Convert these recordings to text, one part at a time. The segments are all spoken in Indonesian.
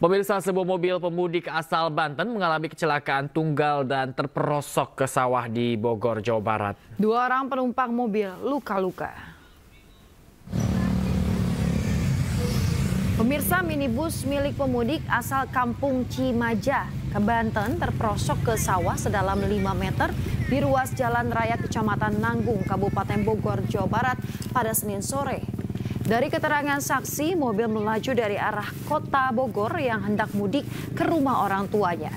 Pemirsa, sebuah mobil pemudik asal Banten mengalami kecelakaan tunggal dan terperosok ke sawah di Bogor, Jawa Barat. 2 orang penumpang mobil luka-luka. Pemirsa, minibus milik pemudik asal Kampung Cimaja ke Banten terperosok ke sawah sedalam 5 meter di ruas Jalan Raya Kecamatan Nanggung, Kabupaten Bogor, Jawa Barat pada Senin sore. Dari keterangan saksi, mobil melaju dari arah kota Bogor yang hendak mudik ke rumah orang tuanya.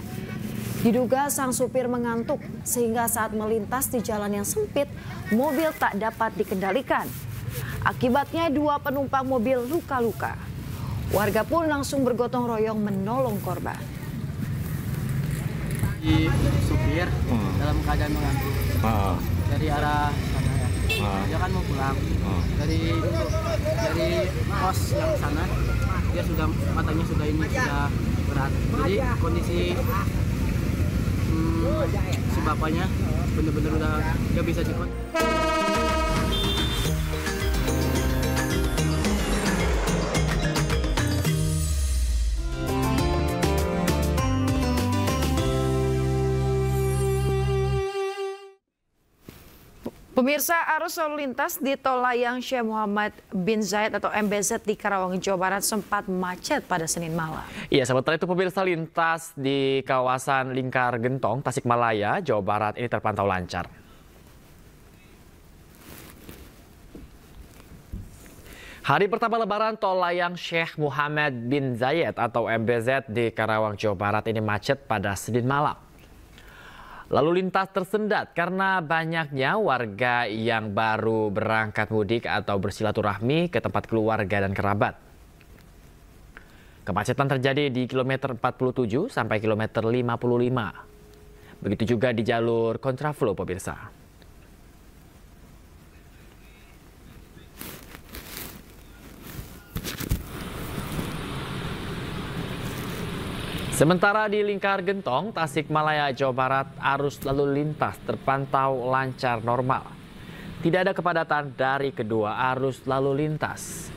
Diduga sang supir mengantuk sehingga saat melintas di jalan yang sempit, mobil tak dapat dikendalikan. Akibatnya 2 penumpang mobil luka-luka. Warga pun langsung bergotong royong menolong korban. Di supir dalam keadaan mengantuk dari arah sana ya. Dia kan mau pulang dari pos yang sana, dia sudah matanya sudah berat. Jadi kondisi si bapaknya benar-benar udah nggak bisa dikontrol. Pemirsa, arus lalu lintas di Tol Layang Syekh Muhammad bin Zayed atau MBZ di Karawang, Jawa Barat sempat macet pada Senin malam. Iya, sementara itu pemirsa, lintas di kawasan Lingkar Gentong, Tasikmalaya, Jawa Barat ini terpantau lancar. Hari pertama Lebaran Tol Layang Syekh Muhammad bin Zayed atau MBZ di Karawang, Jawa Barat ini macet pada Senin malam. Lalu lintas tersendat karena banyaknya warga yang baru berangkat mudik atau bersilaturahmi ke tempat keluarga dan kerabat. Kemacetan terjadi di kilometer 47 sampai kilometer 55. Begitu juga di jalur kontraflow, pemirsa. Sementara di Lingkar Gentong, Tasikmalaya, Jawa Barat, arus lalu lintas terpantau lancar normal. Tidak ada kepadatan dari kedua arus lalu lintas.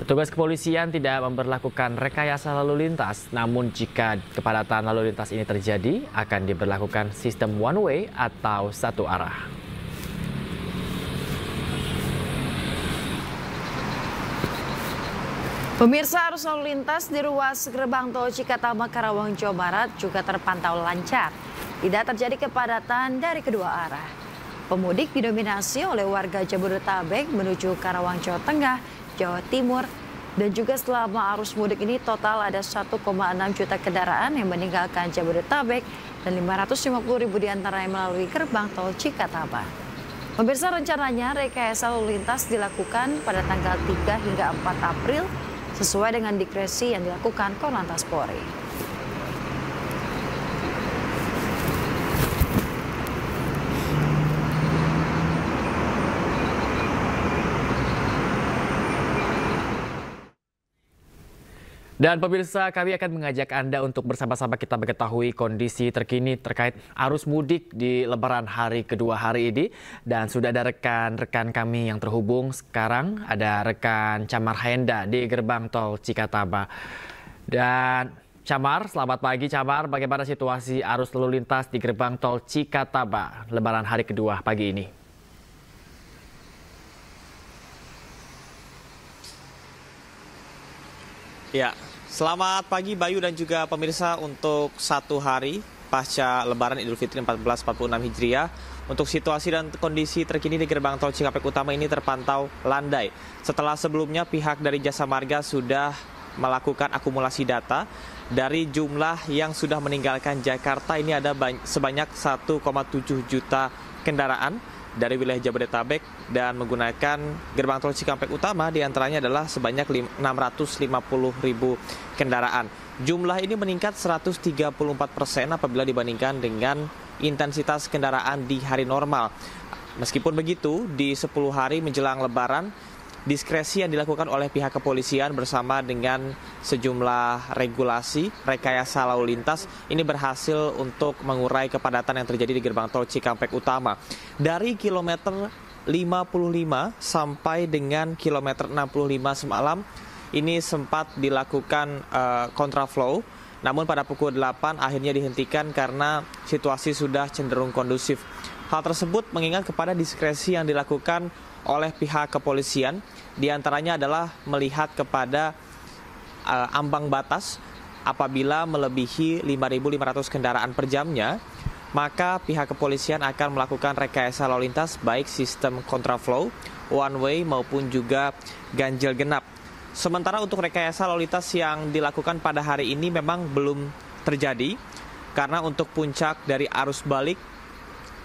Petugas kepolisian tidak memberlakukan rekayasa lalu lintas, namun jika kepadatan lalu lintas ini terjadi, akan diberlakukan sistem one way atau satu arah. Pemirsa, arus lalu lintas di ruas gerbang tol Cikatama Karawang, Jawa Barat juga terpantau lancar. Tidak terjadi kepadatan dari kedua arah. Pemudik didominasi oleh warga Jabodetabek menuju Karawang, Jawa Tengah, Jawa Timur, dan juga selama arus mudik ini total ada 1,6 juta kendaraan yang meninggalkan Jabodetabek dan 550.000 diantaranya melalui gerbang tol Cikatama. Pemirsa, rencananya rekayasa lalu lintas dilakukan pada tanggal 3 hingga 4 April sesuai dengan diskresi yang dilakukan Korlantas Polri. Dan pemirsa, kami akan mengajak Anda untuk bersama-sama kita mengetahui kondisi terkini terkait arus mudik di Lebaran hari kedua hari ini. Dan sudah ada rekan-rekan kami yang terhubung sekarang. Ada rekan Camar Henda di gerbang tol Cikatama. Dan Camar, selamat pagi Camar. Bagaimana situasi arus lalu lintas di gerbang tol Cikatama Lebaran hari kedua pagi ini? Ya, selamat pagi Bayu dan juga pemirsa. Untuk satu hari pasca Lebaran Idul Fitri 1446 Hijriah, untuk situasi dan kondisi terkini di gerbang tol Cikampek Utama ini terpantau landai. Setelah sebelumnya pihak dari Jasa Marga sudah melakukan akumulasi data dari jumlah yang sudah meninggalkan Jakarta, ini ada sebanyak 1,7 juta kendaraan dari wilayah Jabodetabek dan menggunakan gerbang tol Cikampek Utama, diantaranya adalah sebanyak 650.000 kendaraan. Jumlah ini meningkat 134% apabila dibandingkan dengan intensitas kendaraan di hari normal. Meskipun begitu, di 10 hari menjelang Lebaran, diskresi yang dilakukan oleh pihak kepolisian bersama dengan sejumlah regulasi rekayasa lalu lintas ini berhasil untuk mengurai kepadatan yang terjadi di gerbang tol Cikampek Utama. Dari kilometer 55 sampai dengan kilometer 65 semalam ini sempat dilakukan kontraflow. Namun pada pukul 8 akhirnya dihentikan karena situasi sudah cenderung kondusif. Hal tersebut mengingat kepada diskresi yang dilakukan oleh pihak kepolisian. Di antaranya adalah melihat kepada ambang batas apabila melebihi 5.500 kendaraan per jamnya, maka pihak kepolisian akan melakukan rekayasa lalu lintas baik sistem kontraflow, one way maupun juga ganjil genap. Sementara untuk rekayasa lalu lintas yang dilakukan pada hari ini memang belum terjadi karena untuk puncak dari arus balik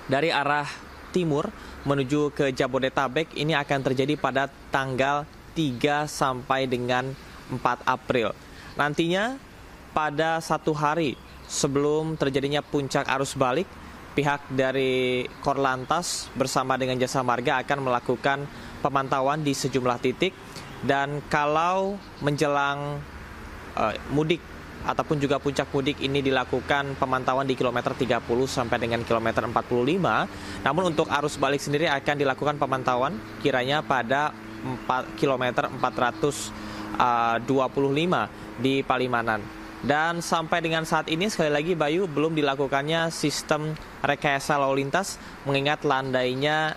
dari arah timur menuju ke Jabodetabek ini akan terjadi pada tanggal 3 sampai dengan 4 April. Nantinya pada 1 hari sebelum terjadinya puncak arus balik, pihak dari Korlantas bersama dengan Jasa Marga akan melakukan pemantauan di sejumlah titik. Dan kalau menjelang mudik ataupun juga puncak mudik ini dilakukan pemantauan di kilometer 30 sampai dengan kilometer 45. Namun untuk arus balik sendiri akan dilakukan pemantauan kiranya pada kilometer 425 di Palimanan. Dan sampai dengan saat ini sekali lagi Bayu belum dilakukannya sistem rekayasa lalu lintas mengingat landainya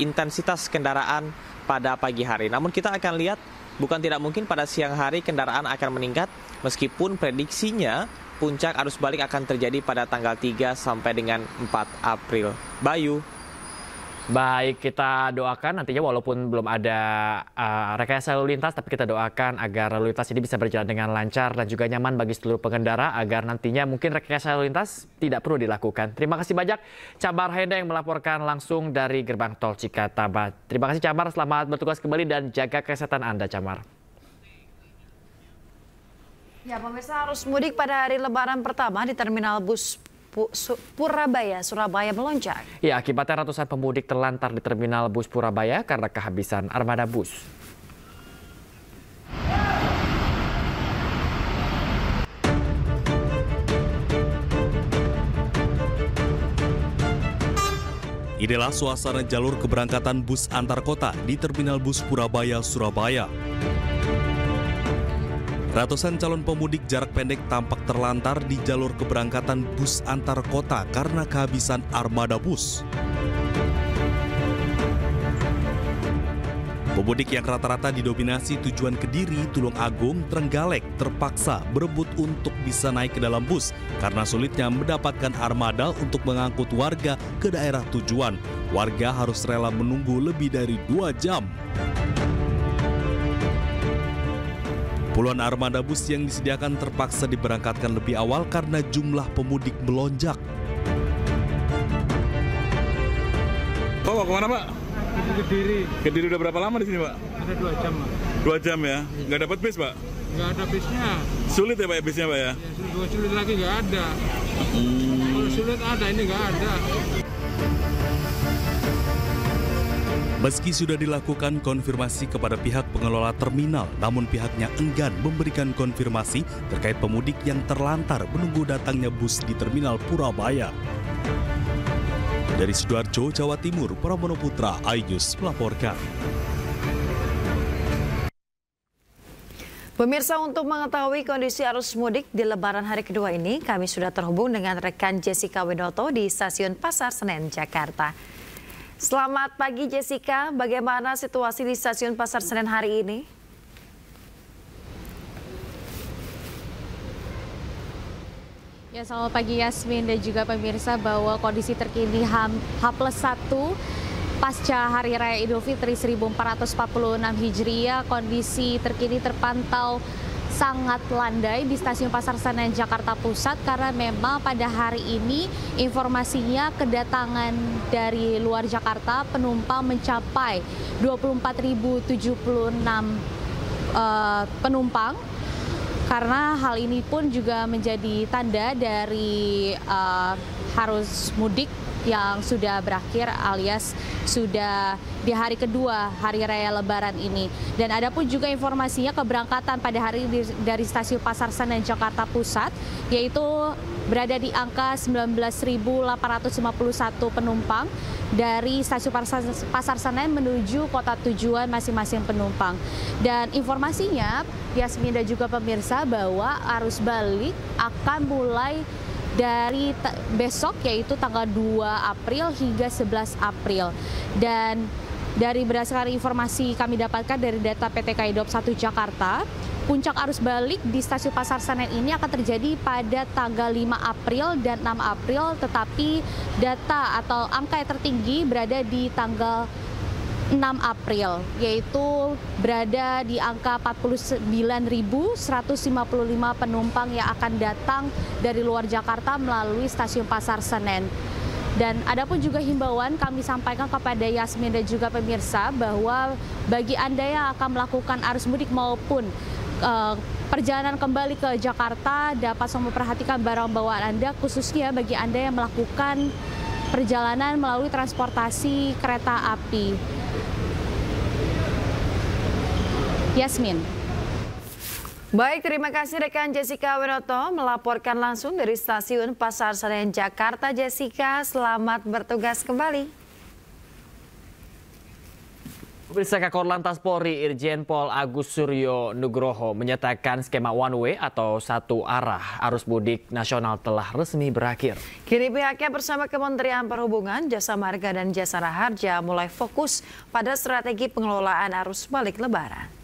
intensitas kendaraan pada pagi hari. Namun kita akan lihat bukan tidak mungkin pada siang hari kendaraan akan meningkat meskipun prediksinya puncak arus balik akan terjadi pada tanggal 3 sampai dengan 4 April. Bayu. Baik, kita doakan nantinya walaupun belum ada rekayasa lalu lintas, tapi kita doakan agar lalu lintas ini bisa berjalan dengan lancar dan juga nyaman bagi seluruh pengendara agar nantinya mungkin rekayasa lalu lintas tidak perlu dilakukan. Terima kasih banyak Cabar Henda yang melaporkan langsung dari Gerbang Tol Cikatama. Terima kasih Cabar, selamat bertugas kembali dan jaga kesehatan Anda Cabar. Ya, pemirsa, arus mudik pada hari Lebaran pertama di Terminal Bus Purabaya, Surabaya melonjak. Ya, akibatnya ratusan pemudik terlantar di Terminal Bus Purabaya karena kehabisan armada bus. Inilah suasana jalur keberangkatan bus antar kota di Terminal Bus Purabaya, Surabaya. Ratusan calon pemudik jarak pendek tampak terlantar di jalur keberangkatan bus antar kota karena kehabisan armada bus. Pemudik yang rata-rata didominasi tujuan Kediri, Tulung Agung, Trenggalek terpaksa berebut untuk bisa naik ke dalam bus karena sulitnya mendapatkan armada untuk mengangkut warga ke daerah tujuan. Warga harus rela menunggu lebih dari 2 jam. Puluhan armada bus yang disediakan terpaksa diberangkatkan lebih awal karena jumlah pemudik melonjak. Pak, mau kemana Pak? Kediri. Kediri udah berapa lama di sini Pak? Ada 2 jam Pak. 2 jam ya? Nggak dapat bis Pak? Nggak ada bisnya. Sulit ya Pak ya bisnya Pak ya? Ya sulit lagi nggak ada. Kalau sulit ada, ini nggak ada. Meski sudah dilakukan konfirmasi kepada pihak pengelola terminal, namun pihaknya enggan memberikan konfirmasi terkait pemudik yang terlantar menunggu datangnya bus di Terminal Purabaya. Dari Sidoarjo, Jawa Timur, Pramono Putra, iNews melaporkan. Pemirsa, untuk mengetahui kondisi arus mudik di Lebaran hari kedua ini, kami sudah terhubung dengan rekan Jessica Winoto di Stasiun Pasar Senen, Jakarta. Selamat pagi Jessica, bagaimana situasi di Stasiun Pasar Senen hari ini? Ya, selamat pagi Yasmin dan juga pemirsa, bahwa kondisi terkini H+1 pasca Hari Raya Idul Fitri 1446 Hijriah, kondisi terkini terpantau sangat landai di Stasiun Pasar Senen, Jakarta Pusat, karena memang pada hari ini informasinya kedatangan dari luar Jakarta penumpang mencapai 24.076 penumpang. Karena hal ini pun juga menjadi tanda dari harus mudik yang sudah berakhir alias sudah di hari kedua Hari Raya Lebaran ini. Dan ada pun juga informasinya keberangkatan pada hari ini dari Stasiun Pasar Senen Jakarta Pusat, yaitu berada di angka 19.851 penumpang dari Stasiun Pasar Senen menuju kota tujuan masing-masing penumpang. Dan informasinya, Yasmin dan juga pemirsa, bahwa arus balik akan mulai dari besok, yaitu tanggal 2 April hingga 11 April. Dan dari berdasarkan informasi kami dapatkan dari data PT KAI Daob 1 Jakarta, puncak arus balik di Stasiun Pasar Senen ini akan terjadi pada tanggal 5 April dan 6 April, tetapi data atau angka yang tertinggi berada di tanggal 6 April, yaitu berada di angka 49.155 penumpang yang akan datang dari luar Jakarta melalui Stasiun Pasar Senen. Dan ada pun juga himbauan kami sampaikan kepada Yasmin dan juga pemirsa bahwa bagi Anda yang akan melakukan arus mudik maupun perjalanan kembali ke Jakarta dapat memperhatikan barang bawaan Anda, khususnya bagi Anda yang melakukan perjalanan melalui transportasi kereta api. Yasmin. Baik, terima kasih rekan Jessica Winoto melaporkan langsung dari Stasiun Pasar Senen Jakarta. Jessica, selamat bertugas kembali. Pemirsa, Kakor Lantas Polri Irjen Pol Agus Suryo Nugroho menyatakan skema one way atau satu arah arus mudik nasional telah resmi berakhir. Kini pihaknya bersama Kementerian Perhubungan, Jasa Marga dan Jasara Harja mulai fokus pada strategi pengelolaan arus balik Lebaran.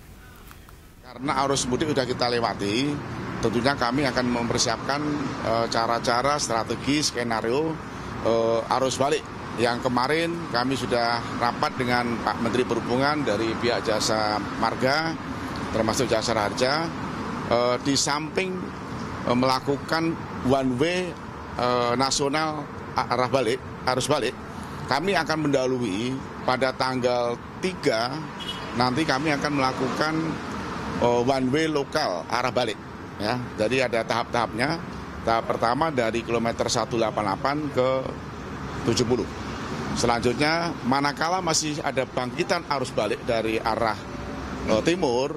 Karena arus mudik sudah kita lewati, tentunya kami akan mempersiapkan cara-cara, strategi, skenario arus balik. Yang kemarin kami sudah rapat dengan Pak Menteri Perhubungan dari pihak Jasa Marga, termasuk Jasara Harja, di samping melakukan one way nasional arus balik, kami akan mendahului pada tanggal 3, nanti kami akan melakukan one way lokal arah balik, ya. Jadi ada tahap-tahapnya. Tahap pertama dari kilometer 188 ke 70. Selanjutnya, manakala masih ada bangkitan arus balik dari arah timur,